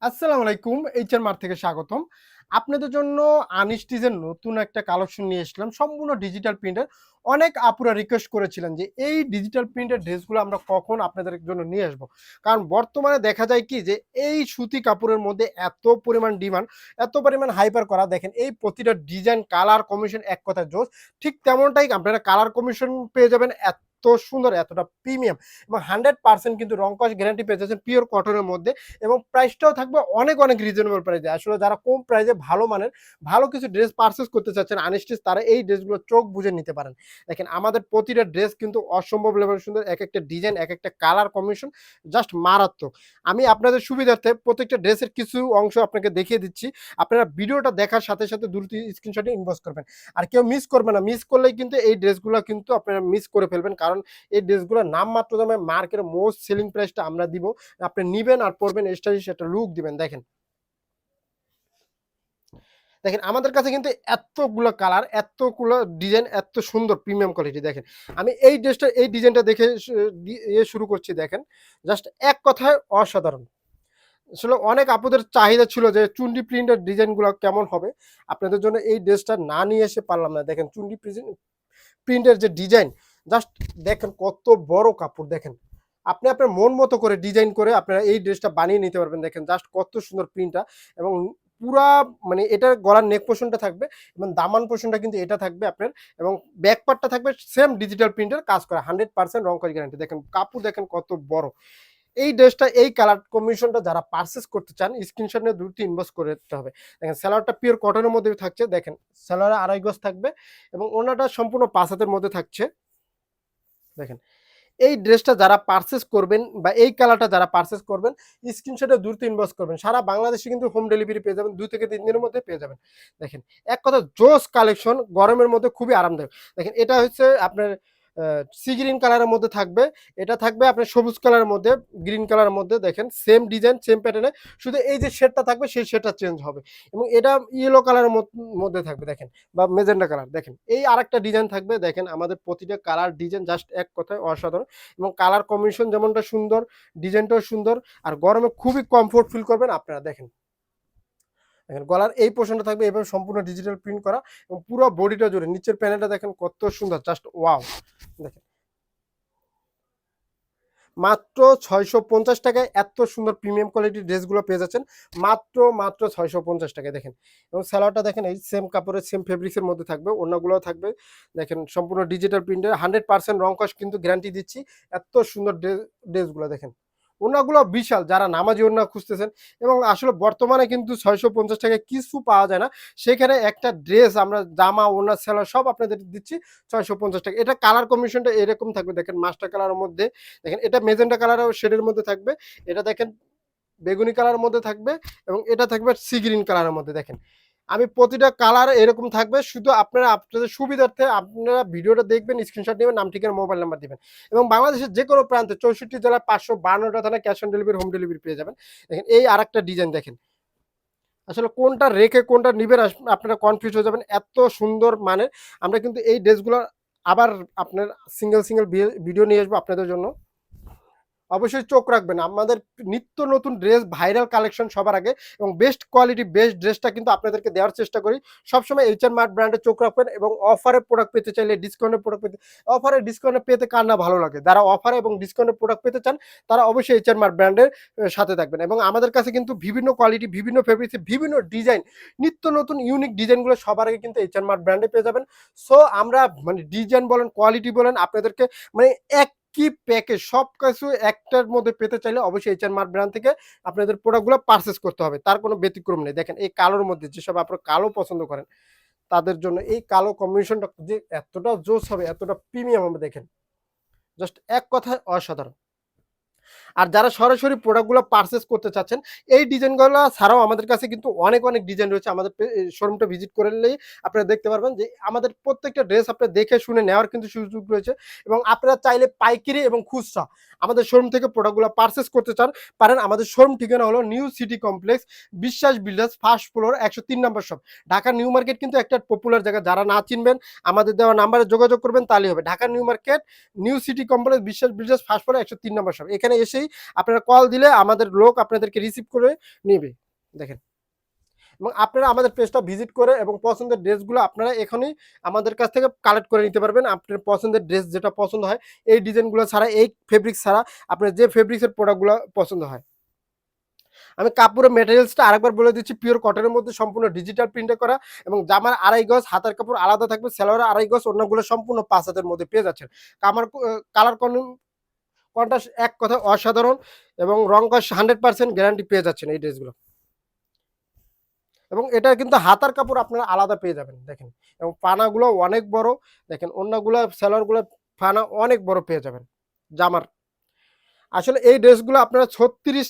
আসসালামু আলাইকুম। HR mart থেকে স্বাগতম। আপনাদের জন্য আনস্টিচের নতুন একটা কালেকশন নিয়ে এসলাম। সম্পূর্ণ ডিজিটাল প্রিন্টের। অনেক আপুরা রিকোয়েস্ট করেছিলেন যে এই ডিজিটাল প্রিন্টের ড্রেসগুলো আমরা কখন আপনাদের জন্য নিয়ে আসবো। কারণ বর্তমানে দেখা যায় কি যে এই সুতি কাপড়ের মধ্যে এত পরিমাণ ডিমান্ড, এত পরিমাণ হাইপার করা দেখেন এই প্রতিটা ডিজাইন, কালার কম্বিনেশন এক কথায় জোস। ঠিক তেমনটাই আপনারা কালার কম্বিনেশন পেয়ে যাবেন এত সুন্দর, এতটা প্রিমিয়াম এবং 100% কিন্তু রং কস গ্যারান্টি পেয়ে যাচ্ছেন পিওর কটনের মধ্যে। এবং প্রাইসটাও থাকবে অনেক অনেক রিজনেবল প্রাইসে। আসলে যারা কম প্রাইসে ভালো মানের ভালো কিছু ড্রেস পারচেজ করতে চাচ্ছেন আনস্টিচ, তারা এই ড্রেসগুলো চোখ বুজে নিতে পারেন। দেখেন আমাদের প্রতিটা ড্রেস কিন্তু অসম্ভব লেভেল সুন্দর, এক একটা ডিজাইন, এক একটা কালার কম্বিনেশন জাস্ট মারাত্মক। আমি আপনাদের সুবিধার্থে প্রত্যেকটা ড্রেসের কিছু অংশ আপনাকে দেখিয়ে দিচ্ছি। আপনারা ভিডিওটা দেখার সাথে সাথে দ্রুত স্ক্রিনশটে ইনবক্স করবেন। আর কেউ মিস করবে না, মিস করলেই কিন্তু এই ড্রেসগুলো কিন্তু আপনারা মিস করে ফেলবেন। কারণ এই ড্রেসগুলো নামমাত্র দামে মার্কেটের মোস্ট সেলিং প্রাইসটা আমরা দিব। আপনি নিবেন আর পরবেন, স্টাইলিশ একটা লুক দিবেন। দেখেন দেখেন আমাদের কাছে কিন্তু এতগুলো কালার, এতগুলো ডিজাইন, এত সুন্দর প্রিমিয়াম কোয়ালিটি। দেখেন আমি এই ড্রেসটা, এই ডিজাইনটা দেখে শুরু করছি। দেখেন জাস্ট এক কথায় অসাধারণ। আসলে অনেক আপুদের চাহিদা ছিল যে চুন্ডি প্রিন্টের ডিজাইনগুলো কেমন হবে। আপনাদের জন্য এই ড্রেসটা না নিয়ে এসে পারলাম না। দেখেন চুন্ডি প্রিন্টের যে ডিজাইন, জাস্ট দেখেন কত বড় কাপড়। দেখেন আপনি আপনার মন মতো করে ডিজাইন করে আপনারা এই ড্রেসটা বানিয়ে নিতে পারবেন। দেখেন জাস্ট কত সুন্দর প্রিন্টটা। এবং পুরা মানে এটার গলার নেক পোর্শনটা থাকবে এবং দামান পোর্শনটা কিন্তু এটা থাকবে আপনার। এবং ব্যাক পার্টটা থাকবে সেম ডিজিটাল প্রিন্টের কাজ করা, 100% রং কস গ্যারান্টি। দেখেন কাপড় দেখেন কত বড়। এই ড্রেসটা, এই কালার কম্বিনেশনটা যারা পারচেজ করতে চান স্ক্রিনশট নিয়ে দ্রুত ইনবক্স করে দিতে হবে। দেখেন সালোয়ারটা পিওর কটনের মধ্যে থাকছে। দেখেন সালোয়ারে 2.5 গজ থাকবে এবং ওনাটা সম্পূর্ণ 5 হাতের মধ্যে থাকছে। দেখেন এই ড্রেসটা যারা পারচেজ করবেন বা এই কালারটা যারা পারচেজ করবেন স্ক্রিনশটে দ্রুত ইনবক্স করবেন। সারা বাংলাদেশে কিন্তু হোম ডেলিভারি পেয়ে যাবেন, 2 থেকে 3 দিনের মধ্যে পেয়ে যাবেন। দেখেন এক কথা জোস কালেকশন, গরমের মধ্যে খুবই আরামদায়ক। দেখেন এটা হচ্ছে আপনার সি গ্রিন কালারের মধ্যে থাকবে, এটা থাকবে আপনার সবুজ কালারের মধ্যে, গ্রিন কালারের মধ্যে। দেখেন সেম ডিজাইন সেম প্যাটার্নে, শুধু এই যে শেডটা থাকবে সেই শেডটা চেঞ্জ হবে। এবং এটা ইয়েলো কালারের মধ্যে থাকবে দেখেন, বা মেজেন্ডা কালার। দেখেন এই আরেকটা ডিজাইন থাকবে। দেখেন আমাদের প্রতিটা কালার ডিজাইন জাস্ট এক কথায় অসাধারণ। এবং কালার কম্বিনেশন যেমনটা সুন্দর, ডিজাইনটাও সুন্দর। আর গরমে খুবই কমফোর্ট ফিল করবেন আপনারা। দেখেন দেখেন গলার এই পোর্শনটা থাকবে এভাবে সম্পূর্ণ ডিজিটাল প্রিন্ট করা এবং পুরো বডিটা জুড়ে নিচের প্যানেলটা দেখেন কত সুন্দর, জাস্ট ওয়াও। দেখেন মাত্র 650 টাকায় এত সুন্দর প্রিমিয়াম কোয়ালিটির ড্রেসগুলো পেয়ে যাচ্ছেন। মাত্র 650 টাকায়। দেখেন এবং সালোয়ারটা দেখেন এই সেম কাপড়ের সেম ফেব্রিক্সের মধ্যে থাকবে, অন্যগুলোও থাকবে। দেখেন সম্পূর্ণ ডিজিটাল প্রিন্টের 100% রং কস কিন্তু গ্যারান্টি দিচ্ছি। এত সুন্দর ড্রেসগুলো দেখেন, ওনাগুলো বিশাল। যারা নামাজি ওনা খুঁজতেছেন, এবং আসলে বর্তমানে কিন্তু 650 টাকায় কিছু পাওয়া যায় না, সেখানে একটা ড্রেস আমরা জামা ওনা সেলার সব আপনাদের দিচ্ছি 650 টাকা। এটা কালার কম্বিনেশনটা এরকম থাকবে। দেখেন মাস্টার কালারের মধ্যে, দেখেন এটা মেজেন্টা কালার শেডের মধ্যে থাকবে, এটা দেখেন বেগুনি কালারের মধ্যে থাকবে, এবং এটা থাকবে সি গ্রিন কালারের মধ্যে। দেখেন আমি প্রতিটা কালার এরকম থাকবে, শুধু আপনারা আপনাদের সুবিধার্থে আপনারা ভিডিওটা দেখবেন, স্ক্রিনশট নেবেন, নাম ঠিকানা মোবাইল নাম্বার দিবেন। এবং বাংলাদেশের যে কোনো প্রান্তে 64 জেলায় 552টা থানায় cash on delivery, home delivery পেয়ে যাবেন। দেখেন এই আরেকটা ডিজাইন। দেখেন আসলে কোনটা রেখে কোনটা নিবেন আপনারা কনফিউজ হয়ে যাবেন, এত সুন্দর মানের। আমরা কিন্তু এই ড্রেসগুলো আবার আপনার সিঙ্গেল সিঙ্গেল ভিডিও নিয়ে আসবো আপনাদের জন্য। অবশ্যই চোখ রাখবেন আমাদের নিত্য নতুন ড্রেস, ভাইরাল কালেকশন সবার আগে এবং বেস্ট কোয়ালিটি বেস্ট ড্রেসটা কিন্তু আপনাদেরকে দেওয়ার চেষ্টা করি। সবসময় এইচআর মার্ট ব্র্যান্ডে চোখ রাখবেন। এবং অফারে প্রোডাক্ট পেতে চাইলে, ডিসকাউন্টের প্রোডাক্ট পেতে, অফারে ডিসকাউন্টে পেতে কার না ভালো লাগে। যারা অফারে এবং ডিসকাউন্টের প্রোডাক্ট পেতে চান তারা অবশ্যই এইচআর মার্ট ব্র্যান্ডের সাথে থাকবেন। এবং আমাদের কাছে কিন্তু বিভিন্ন কোয়ালিটি, বিভিন্ন ফেব্রিক্সে বিভিন্ন ডিজাইন, নিত্য নতুন ইউনিক ডিজাইনগুলো সবার আগে কিন্তু এইচআর মার্ট ব্র্যান্ডে পেয়ে যাবেন। সো আমরা মানে ডিজাইন বলেন, কোয়ালিটি বলেন, আপনাদেরকে মানে এক কি প্যাকেজ সব কিছু একটার মধ্যে পেতে চাইলে অবশ্যই এইচআর মার্ট ব্র্যান্ড থেকে আপনাদের প্রোডাক্টগুলো পারচেজ করতে হবে। তার কোনো ব্যতিক্রম নেই। দেখেন এই কালোর মধ্যে, যেসব আপনারা কালো পছন্দ করেন তাদের জন্য এই কালো কম্বিনেশনটা যে এতটা জোস হবে, এতটা প্রিমিয়াম হবে। দেখেন জাস্ট এক কথায় অসাধারণ। আর যারা সরাসরি প্রোডাক্টগুলো পারচেজ করতে চাচ্ছেন, এই ডিজাইনগুলো ছাড়াও আমাদের কাছে কিন্তু অনেক অনেক ডিজাইন রয়েছে। আমাদের শোরুমটা ভিজিট করলেই আপনারা দেখতে পারবেন যে আমাদের প্রত্যেকটা ড্রেস আপনারা দেখে শুনে নেওয়ার কিন্তু সুযোগ রয়েছে। এবং আপনারা চাইলে পাইকারি এবং খুচরা আমাদের শোরুম থেকে প্রোডাক্টগুলো পারচেজ করতে চান পারেন। আমাদের শোরুম ঠিকানা হলো নিউ সিটি কমপ্লেক্স, বিশ্বাস বিল্ডার্স, ফার্স্ট ফ্লোর, 103 নম্বর শপ, ঢাকা নিউ মার্কেট। কিন্তু একটা পপুলার জায়গা, যারা না চিনবেন আমাদের দেওয়া নাম্বারে যোগাযোগ করবেন তাহলেই হবে। Dhaka new market, new city complex, বিশ্বাস বিল্ডার্স, ফার্স্ট ফ্লোর, 103 নম্বর শপ। এখানে এসে এসেই আপনারা কল দিলে আমাদের লোক আপনাদেরকে রিসিভ করে নেবে। দেখেন, এবং আপনারা আমাদের পেজটা ভিজিট করে এবং পছন্দের ড্রেসগুলো আপনারা এখনই আমাদের কাছ থেকে কালেক্ট করে নিতে পারবেন। আপনার পছন্দের ড্রেস যেটা পছন্দ হয়, এই ডিজাইনগুলো ছাড়া, এই ফেব্রিক্স ছাড়া আপনার যে ফেব্রিক্সের প্রোডাক্টগুলো পছন্দ হয়। আমি কাপড়ের মেটেরিয়ালসটা আরেকবার বলে দিচ্ছি, পিওর কটনের মধ্যে সম্পূর্ণ ডিজিটাল প্রিন্টে করা, এবং জামার 2.5 গজ, হাতার কাপড় আলাদা থাকবে, সালোয়ারের 2.5 গজ, অন্যগুলো সম্পূর্ণ 5 হাতের মধ্যে পেয়ে যাচ্ছেন। কালার কন্ট্রাস্ট এক কথা অসাধারণ, এবং রং কস 100% গ্যারান্টি পেয়ে যাচ্ছেন এই ড্রেসগুলো। এবং এটা কিন্তু হাতার কাপড় আপনারা আলাদা পেয়ে যাবেন দেখেন, এবং পানাগুলো অনেক বড়, দেখেন ওড়নাগুলো, সালোয়ারগুলো পানা অনেক বড় পেয়ে যাবেন জামার। আসলে এই ড্রেসগুলো আপনারা 36,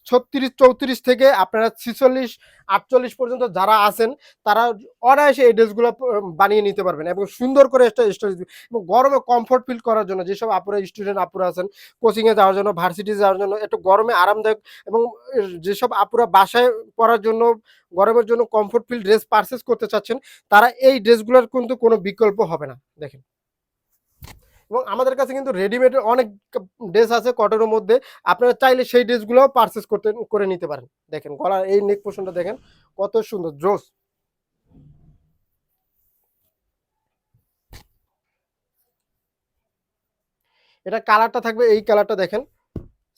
34 থেকে আপনারা 46, 48 পর্যন্ত যারা আছেন তারা অনায়াসে এই ড্রেসগুলো বানিয়ে নিতে পারবেন, এবং সুন্দর করে একটা স্টোরেজ, এবং গরমে কমফোর্ট ফিল করার জন্য যেসব আপুরা, স্টুডেন্ট আপুরা আছেন কোচিংয়ে যাওয়ার জন্য, ভার্সিটি যাওয়ার জন্য একটু গরমে আরামদায়ক, এবং যেসব আপুরা বাসায় পরার জন্য গরমের জন্য কমফোর্ট ফিল ড্রেস পারচেস করতে চাচ্ছেন, তারা এই ড্রেসগুলোর কিন্তু কোনো বিকল্প হবে না দেখেন। এবং আমাদের কাছে কিন্তু রেডিমেড অনেক ড্রেস আছে কটনের মধ্যে, আপনারা চাইলে সেই ড্রেসগুলো পারচেস করে নিতে পারেন। দেখেন গলার এই নেক পোর্শনটা দেখেন কত সুন্দর জোস। এটা কালারটা থাকবে, এই কালারটা দেখেন,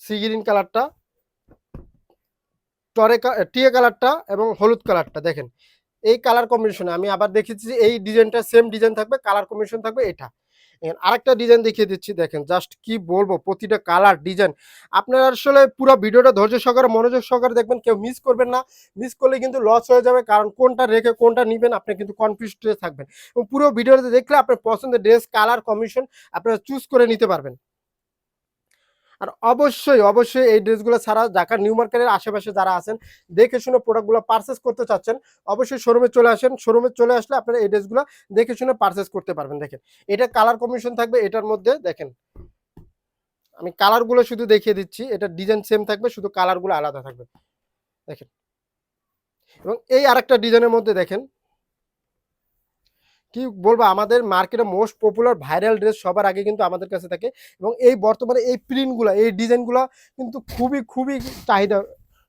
সি গ্রিন কালারটা, টিয়া কালারটা এবং হলুদ কালারটা দেখেন, এই কালার কম্বিনেশনে আমি আবার দেখেছি এই ডিজাইনটা সেম ডিজাইন থাকবে, কালার কম্বিনেশন থাকবে এটা। আরেকটা ডিজাইন দেখিয়ে দিচ্ছি, দেখেন জাস্ট কি বলবো, প্রতিটা কালার ডিজাইন আপনারা আসলে পুরো ভিডিওটা ধৈর্য সহকারে মনোযোগ সহকারে দেখবেন, কেউ মিস করবেন না। মিস করলে কিন্তু লস হয়ে যাবে, কারণ কোনটা রেখে কোনটা নেবেন আপনি কিন্তু কনফিউজড হয়ে থাকবেন, এবং পুরো ভিডিওটা দেখলে আপনার পছন্দের ড্রেস, কালার কম্বিনেশন আপনারা চুজ করে নিতে পারবেন। আর অবশ্যই এই ড্রেসগুলো ছাড়া ঢাকা নিউ মার্কেটের আশেপাশে যারা আছেন, দেখে শুনে প্রোডাক্টগুলো পারচেস করতে চাচ্ছেন, অবশ্যই শোরুমে চলে আসেন। শোরুমে চলে আসলে আপনারা এই ড্রেসগুলো দেখে শুনে পারচেস করতে পারবেন। দেখেন এটা কালার কম্বিনেশন থাকবে এটার মধ্যে, দেখেন আমি কালারগুলো শুধু দেখিয়ে দিচ্ছি, এটা ডিজাইন সেম থাকবে, শুধু কালারগুলো আলাদা থাকবে দেখেন। এবং এই আরেকটা ডিজাইনের মধ্যে দেখেন, কি বলবো, আমাদের মার্কেটে মোস্ট পপুলার ভাইরাল ড্রেস সবার আগে কিন্তু আমাদের কাছে থাকে, এবং এই বর্তমানে এই প্রিন্টগুলো, এই ডিজাইনগুলো কিন্তু খুবই চাহিদা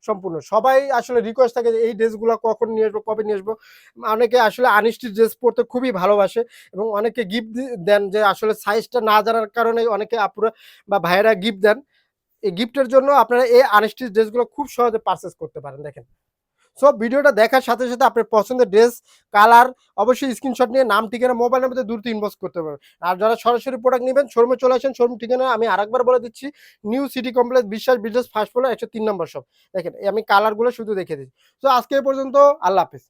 সম্পূর্ণ। সবাই আসলে রিকোয়েস্ট থাকে যে এই ড্রেসগুলো কখন নিয়ে আসবো, কবে নিয়ে আসবো। অনেকে আসলে আনস্টিচ ড্রেস পরতে খুবই ভালোবাসে, এবং অনেকে গিফট দেন, যে আসলে সাইজটা না জানার কারণে অনেকে আপুরা বা ভাইয়েরা গিফট দেন। এই গিফটের জন্য আপনারা এই আনস্টিচ ড্রেসগুলো খুব সহজে পারচেস করতে পারেন দেখেন। সো ভিডিওটা দেখার সাথে সাথে আপনার পছন্দের ড্রেস, কালার অবশ্যই স্ক্রিনশট নিয়ে নাম, ঠিকানা, মোবাইল নাম্বারে দ্রুত ইনবক্স করতে পারবেন। আর যারা সরাসরি প্রোডাক্ট নেবেন শোরুমে চলে আসেন। শোরুম ঠিকানা আমি আরেকবার বলে দিচ্ছি, নিউ সিটি কমপ্লেক্স, বিশ্বাস বিজনেস ফার্স্ট ফ্লোর 103 নম্বর শপ। দেখেন আমি কালারগুলো শুধু দেখে দিচ্ছি। সো আজকে এই পর্যন্ত, আল্লাহ হাফেজ।